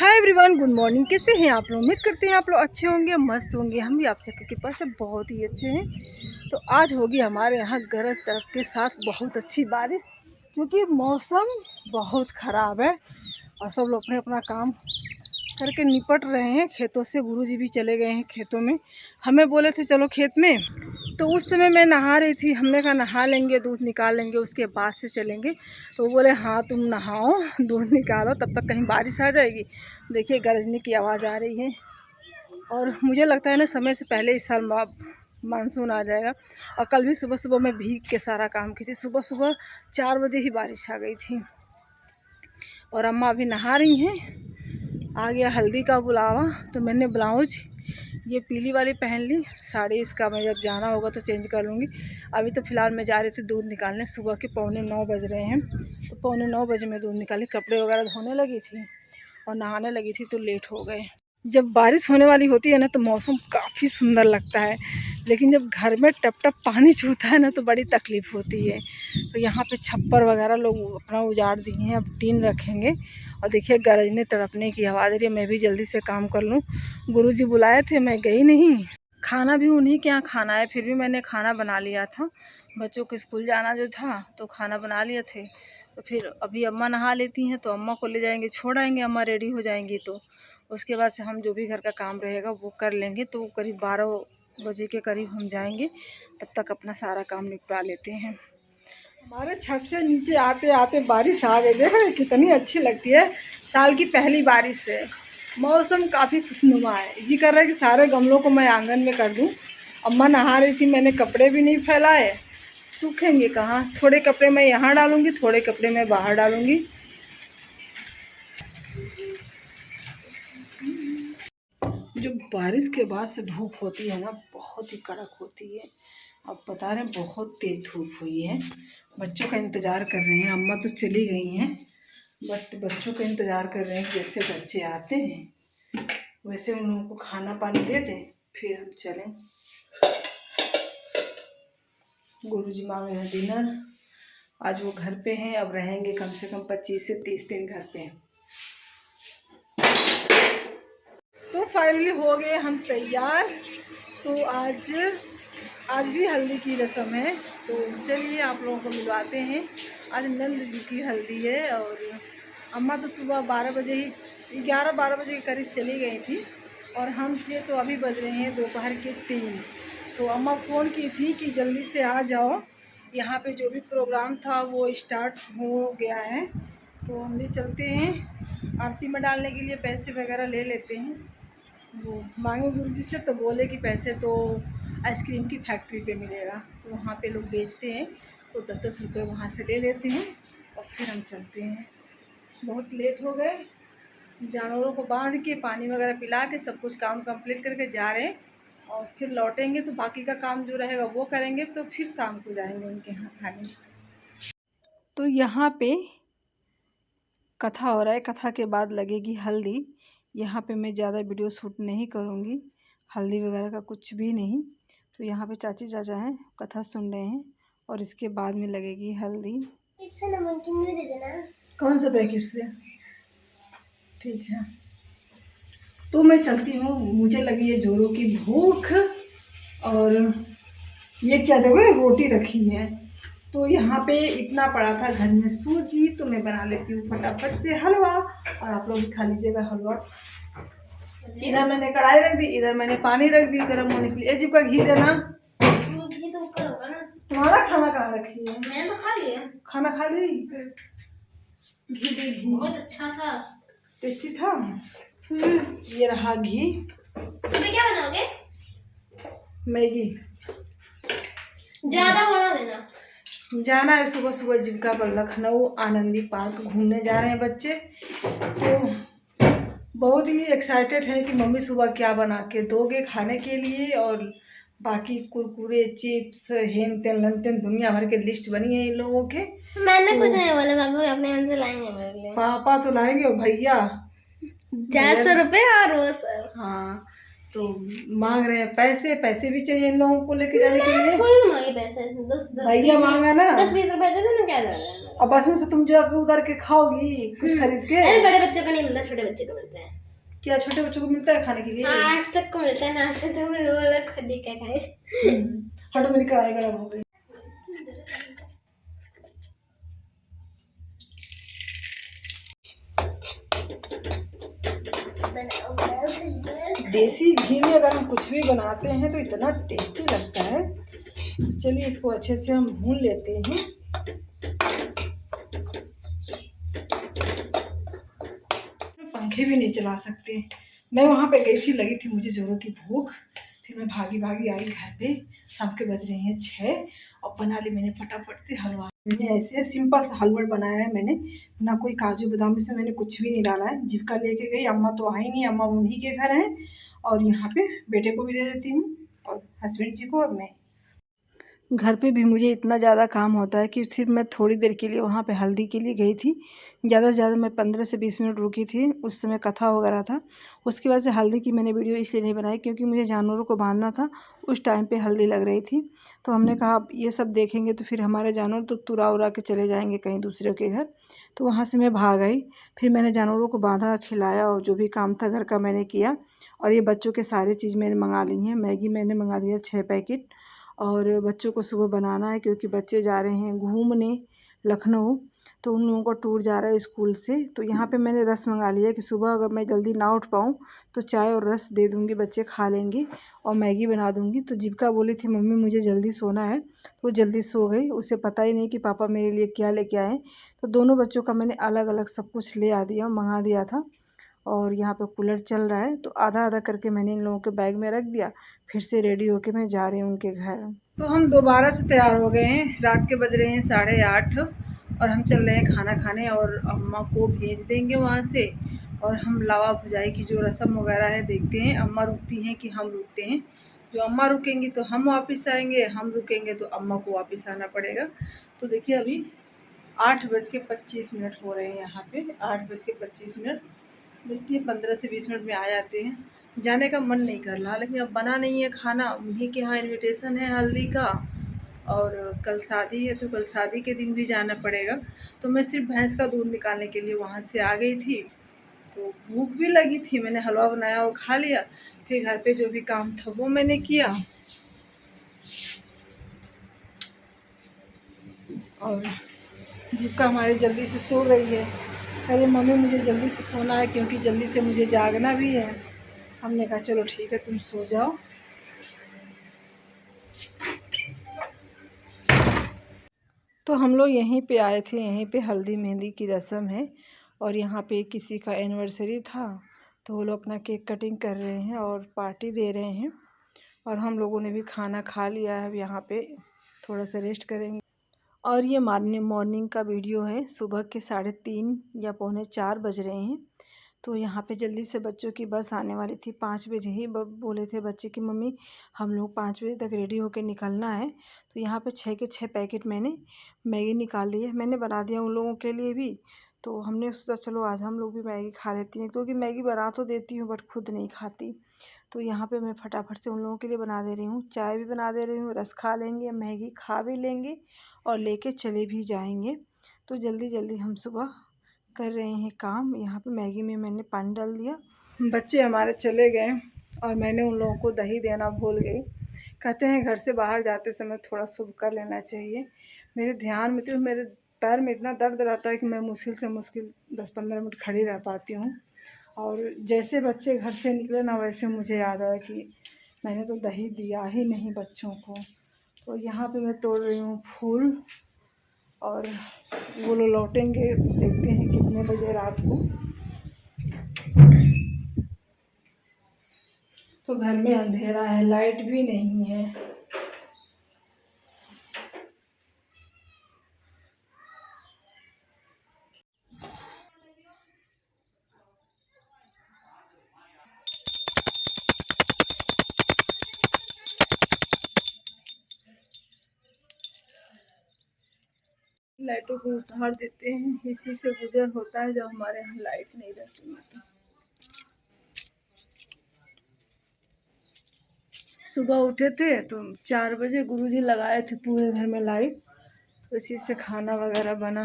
Hi everyone, good morning. कैसे हैं आप लोग? उम्मीद करते हैं आप लोग अच्छे होंगे, मस्त होंगे। हम भी आप सबके कृपा से बहुत ही अच्छे हैं। तो आज होगी हमारे यहाँ गरज तड़क के साथ बहुत अच्छी बारिश, क्योंकि मौसम बहुत ख़राब है और सब लोग अपने अपना काम करके निपट रहे हैं। खेतों से गुरुजी भी चले गए हैं खेतों में। हमें बोले थे चलो खेत में, तो उस समय मैं नहा रही थी। हमने कहा नहा लेंगे, दूध निकाल लेंगे, उसके बाद से चलेंगे। तो वो बोले हाँ तुम नहाओ, दूध निकालो, तब तक कहीं बारिश आ जाएगी। देखिए गरजने की आवाज़ आ रही है और मुझे लगता है ना समय से पहले इस साल मानसून आ जाएगा। और कल भी सुबह सुबह मैं भीग के सारा काम की थी। सुबह सुबह 4 बजे ही बारिश आ गई थी। और अम्मा अभी नहा रही हैं। आ गया हल्दी का बुलावा, तो मैंने ब्लाउज ये पीली वाली पहन ली। साड़ी इसका मैं जब जाना होगा तो चेंज कर लूँगी। अभी तो फ़िलहाल मैं जा रही थी दूध निकालने। सुबह के 8:45 बज रहे हैं, तो 8:45 बजे मैं दूध निकाली। कपड़े वगैरह धोने लगी थी और नहाने लगी थी, तो लेट हो गए। जब बारिश होने वाली होती है ना तो मौसम काफ़ी सुंदर लगता है, लेकिन जब घर में टप टप पानी छूता है ना तो बड़ी तकलीफ़ होती है। तो यहाँ पे छप्पर वगैरह लोग अपना उजाड़ दिए हैं, अब टीन रखेंगे। और देखिए गरजने तड़पने की आवाज़ आ रही है। मैं भी जल्दी से काम कर लूँ। गुरुजी बुलाए थे, मैं गई नहीं। खाना भी उन्हीं के यहाँ खाना है, फिर भी मैंने खाना बना लिया था। बच्चों को स्कूल जाना जो था तो खाना बना लिए थे। तो फिर अभी अम्मा नहा लेती हैं तो अम्मा को ले जाएंगे, छोड़ आएंगे। अम्मा रेडी हो जाएंगी तो उसके बाद से हम जो भी घर का काम रहेगा वो कर लेंगे। तो करीब 12 बजे के करीब हम जाएंगे, तब तक अपना सारा काम निपटा लेते हैं। हमारे छत से नीचे आते आते बारिश आ गई। देख रहे कितनी अच्छी लगती है, साल की पहली बारिश है। मौसम काफ़ी खुशनुमा है। जी कर रहा है कि सारे गमलों को मैं आंगन में कर दूं। अम्मा नहा रही थी, मैंने कपड़े भी नहीं फैलाए, सूखेंगे कहाँ। थोड़े कपड़े मैं यहाँ डालूँगी, थोड़े कपड़े मैं बाहर डालूँगी। जो बारिश के बाद से धूप होती है ना, बहुत ही कड़क होती है। अब बता रहे हैं बहुत तेज़ धूप हुई है। बच्चों का इंतज़ार कर रहे हैं। अम्मा तो चली गई हैं, बट बच्चों का इंतज़ार कर रहे हैं। जैसे बच्चे आते हैं वैसे उन लोगों को खाना पानी दे दें, फिर हम चलें। गुरुजी मांग रहे हैं डिनर। आज वो घर पे हैं, अब रहेंगे कम से कम 25 से 30 दिन घर पे। तो फाइनली हो गए हम तैयार। तो आज भी हल्दी की रस्म है, तो चलिए आप लोगों को मिलवाते हैं। आज नंद जी की हल्दी है। और अम्मा तो सुबह 12 बजे ही 11-12 बजे के करीब चली गई थी और हम थे तो अभी बज रहे हैं दोपहर के 3। तो अम्मा फ़ोन की थी कि जल्दी से आ जाओ, यहाँ पे जो भी प्रोग्राम था वो स्टार्ट हो गया है। तो हम भी चलते हैं। आरती में डालने के लिए पैसे वगैरह ले लेते हैं। वो मांगे गुरुजी से, तो बोले कि पैसे तो आइसक्रीम की फैक्ट्री पे मिलेगा, तो वहाँ पे लोग बेचते हैं, तो 10-10 रुपये वहाँ से ले लेते हैं और फिर हम चलते हैं। बहुत लेट हो गए। जानवरों को बांध के पानी वगैरह पिला के सब कुछ काम कंप्लीट करके जा रहे हैं और फिर लौटेंगे तो बाकी का काम जो रहेगा वो करेंगे। तो फिर शाम को जाएंगे उनके यहाँ खाने। तो यहाँ पे कथा हो रहा है, कथा के बाद लगेगी हल्दी। यहाँ पे मैं ज़्यादा वीडियो शूट नहीं करूँगी, हल्दी वगैरह का कुछ भी नहीं। तो यहाँ पे चाची चाचा हैं, कथा सुन रहे हैं और इसके बाद में लगेगी हल्दी। इससे नमकीन भी दे देना। कौन सा पैकेट से? ठीक है, तो मैं चलती हूँ, मुझे लगी है जोरों की भूख। और ये क्या देखो, रोटी रखी है। तो यहाँ पे इतना पड़ा था घर में सूजी, तो मैं बना लेती हूँ फटाफट से हलवा और आप लोग भी खा लीजिएगा हलवा। इधर मैंने कढ़ाई रख दी, इधर मैंने पानी रख दी गर्म होने के लिए। अजीब का घी देना। घी तो ऊपर होगा ना। तुम्हारा खाना कहाँ रखी है? मैंने तो खा लिया। खाना खा ली? घी दे। घी बहुत अच्छा था, टेस्टी था। ये रहा घी। सुबह क्या बनाओगे? मैगी। ज्यादा बना देना। जाना है सुबह सुबह जिनका पर लखनऊ आनंदी पार्क घूमने जा रहे हैं बच्चे। तो बहुत ही एक्साइटेड है कि मम्मी सुबह क्या बना के दोगे खाने के लिए। और बाकी कुरकुरे चिप्स हेन तेन लन तेन दुनिया भर के लिस्ट बनी है इन लोगों के। मैंने तो कुछ नहीं बोला, पापा अपने मन से लाएंगे मेरे लिए। पापा तो लाएंगे और भैया 400 रुपये और वो सर। हाँ, तो मांग रहे हैं पैसे, पैसे भी चाहिए इन लोगों को लेके जाने के लिए। थोड़ी ना मांगे पैसे, 10 भैया मांगा ना 10-20 रुपए दे देना, क्या जाना है। और बस में से तुम जो उतर के खाओगी कुछ खरीद के। अरे बड़े बच्चों को नहीं मिलता, छोटे बच्चे को मिलता है। क्या छोटे बच्चों को मिलता है खाने के लिए? 8 तक को मिलता है ना, से तो वो लोग खुद ही क्या खाए। हटो, मेरी कढ़ाई गरम हो गई। देसी घी में अगर हम कुछ भी बनाते हैं तो इतना टेस्टी लगता है। चलिए इसको अच्छे से हम भून लेते हैं। पंखे भी नहीं चला सकते। मैं वहाँ पे गई थी, लगी थी मुझे जोरों की भूख, फिर मैं भागी भागी आई घर पे। शाम के बज रहे हैं 6 और बना ली मैंने फटाफट से हलवा। मैंने ऐसे सिंपल सा हलवा बनाया है मैंने, ना कोई काजू बादाम में से मैंने कुछ भी नहीं डाला है। जिसका लेके गई, अम्मा तो आई नहीं, अम्मा उन्हीं के घर हैं और यहाँ पे बेटे को भी दे देती हूँ और हस्बैंड जी को और मैं। घर पे भी मुझे इतना ज़्यादा काम होता है कि सिर्फ मैं थोड़ी देर के लिए वहाँ पे हल्दी के लिए गई थी। ज़्यादा से ज़्यादा मैं 15 से 20 मिनट रुकी थी, उस समय कथा वगैरह था। उसकी वजह से हल्दी की मैंने वीडियो इसलिए नहीं बनाई क्योंकि मुझे जानवरों को बांधना था, उस टाइम पे हल्दी लग रही थी। तो हमने कहा अब ये सब देखेंगे तो फिर हमारे जानवर तो तुरा उरा के चले जाएंगे कहीं दूसरे के घर। तो वहाँ से मैं भाग आई। फिर मैंने जानवरों को बांधा, खिलाया और जो भी काम था घर का मैंने किया। और ये बच्चों के सारी चीज़ मैंने मंगा ली हैं। मैगी मैंने मंगा दिया 6 पैकेट और बच्चों को सुबह बनाना है क्योंकि बच्चे जा रहे हैं घूमने लखनऊ। तो उन लोगों का टूर जा रहा है स्कूल से। तो यहाँ पे मैंने रस मंगा लिया कि सुबह अगर मैं जल्दी ना उठ पाऊँ तो चाय और रस दे दूँगी, बच्चे खा लेंगे और मैगी बना दूँगी। तो जीविका बोली थी मम्मी मुझे जल्दी सोना है, तो वो जल्दी सो गई। उसे पता ही नहीं कि पापा मेरे लिए क्या लेके आए। तो दोनों बच्चों का मैंने अलग अलग सब कुछ ले आ दिया, मंगा दिया था। और यहाँ पे कूलर चल रहा है तो आधा आधा करके मैंने इन लोगों के बैग में रख दिया। फिर से रेडी होके मैं जा रही हूँ उनके घर। तो हम दोबारा से तैयार हो गए हैं। रात के बज रहे हैं 8:30 और हम चल रहे हैं खाना खाने और अम्मा को भेज देंगे वहाँ से। और हम लावा भुजाई की जो रस्म वगैरह है देखते हैं, अम्मा रुकती हैं कि हम रुकते हैं। जो अम्मा रुकेंगी तो हम वापस आएंगे, हम रुकेंगे तो अम्मा को वापस आना पड़ेगा। तो देखिए अभी 8:25 हो रहे हैं यहाँ पे, 8:25। देखती है 15 से 20 मिनट में आ जाते हैं। जाने का मन नहीं कर रहा लेकिन अब बना नहीं है खाना। उन्हीं के यहाँ इनविटेशन है हल्दी का और कल शादी है तो कल शादी के दिन भी जाना पड़ेगा। तो मैं सिर्फ भैंस का दूध निकालने के लिए वहाँ से आ गई थी। तो भूख भी लगी थी, मैंने हलवा बनाया और खा लिया। फिर घर पे जो भी काम था वो मैंने किया। और जीविका हमारी जल्दी से सो रही है। अरे मम्मी मुझे जल्दी से सोना है क्योंकि जल्दी से मुझे जागना भी है। हमने कहा चलो ठीक है तुम सो जाओ। तो हम लोग यहीं पे आए थे, यहीं पे हल्दी मेहंदी की रस्म है और यहाँ पे किसी का एनिवर्सरी था तो वो लोग अपना केक कटिंग कर रहे हैं और पार्टी दे रहे हैं। और हम लोगों ने भी खाना खा लिया है, अब यहाँ पे थोड़ा सा रेस्ट करेंगे। और ये मॉर्निंग का वीडियो है, सुबह के 3:30 या 3:45 बज रहे हैं। तो यहाँ पे जल्दी से बच्चों की बस आने वाली थी, 5 बजे ही बोले थे बच्चे कि मम्मी हम लोग 5 बजे तक रेडी होकर निकलना है। तो यहाँ पे 6 के 6 पैकेट मैंने मैगी निकाल ली है, मैंने बना दिया उन लोगों के लिए भी। तो हमने सोचा चलो आज हम लोग भी मैगी खा लेती हैं क्योंकि मैगी बना तो देती हूँ बट खुद नहीं खाती। तो यहाँ पे मैं फटाफट से उन लोगों के लिए बना दे रही हूँ, चाय भी बना दे रही हूँ, रस खा लेंगे, मैगी खा भी लेंगे और लेके चले भी जाएंगे। तो जल्दी जल्दी हम सुबह कर रहे हैं काम। यहाँ पे मैगी में मैंने पानी डाल दिया। बच्चे हमारे चले गए और मैंने उन लोगों को दही देना भूल गई। कहते हैं घर से बाहर जाते समय थोड़ा शुभ कर लेना चाहिए। मेरे ध्यान में तो मेरे पैर में इतना दर्द रहता है कि मैं मुश्किल से मुश्किल 10-15 मिनट खड़ी रह पाती हूँ। और जैसे बच्चे घर से निकले ना वैसे मुझे याद आया कि मैंने तो दही दिया ही नहीं बच्चों को। तो यहाँ पे मैं तोड़ रही हूँ फूल और वो लोग लौटेंगे, देखते हैं कितने बजे रात को। तो घर में अंधेरा है, लाइट भी नहीं है। लाइटों को उतार देते हैं, इसी से गुजर होता है जब हमारे यहाँ लाइट नहीं रहती है। सुबह उठे थे तो 4 बजे गुरुजी लगाए थे पूरे घर में लाइट, तो इसी से खाना वगैरह बना।